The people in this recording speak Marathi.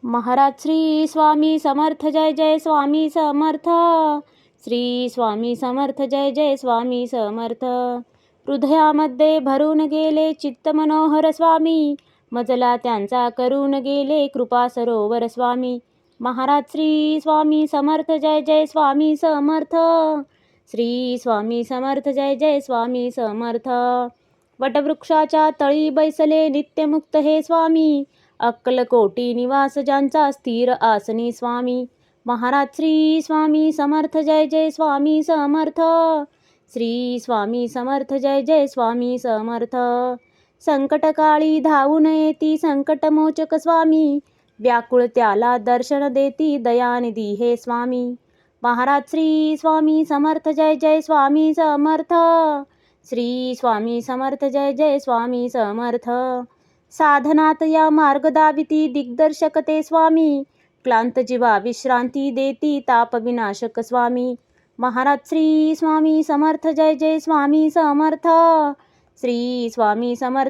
महाराज श्री स्वामी समर्थ, जय जय स्वामी समर्थ. श्री स्वामी समर्थ, जय जय स्वामी समर्थ. हृदयामध्ये भरून गेले चित्त मनोहर स्वामी, मजला त्यांचा करून गेले कृपा सरोवर स्वामी. महाराज श्री स्वामी समर्थ, जय जय स्वामी समर्थ. श्री स्वामी समर्थ, जय जय स्वामी समर्थ. वटवृक्षाच्या तळी बैसले नित्यमुक्त हे स्वामी, अक्कलकोटी निवास ज्यांचा स्थिर आसनी स्वामी. महाराज श्री स्वामी समर्थ, जय जय स्वामी समर्थ. श्री स्वामी समर्थ, जय जय स्वामी समर्थ. संकटकाळी धावून येती संकटमोचक स्वामी, व्याकुळ त्याला दर्शन देती दयानिधी हे स्वामी. महाराज श्री स्वामी समर्थ, जय जय स्वामी समर्थ. श्री स्वामी समर्थ, जय जय स्वामी समर्थ. साधनात या मार्ग दाविती दिग्दर्शक ते स्वामी, क्लांत जीवा विश्रांती देती ताप विनाशक स्वामी. महाराज श्री स्वामी समर्थ, जय जय स्वामी समर्थ. श्री स्वामी समर्थ.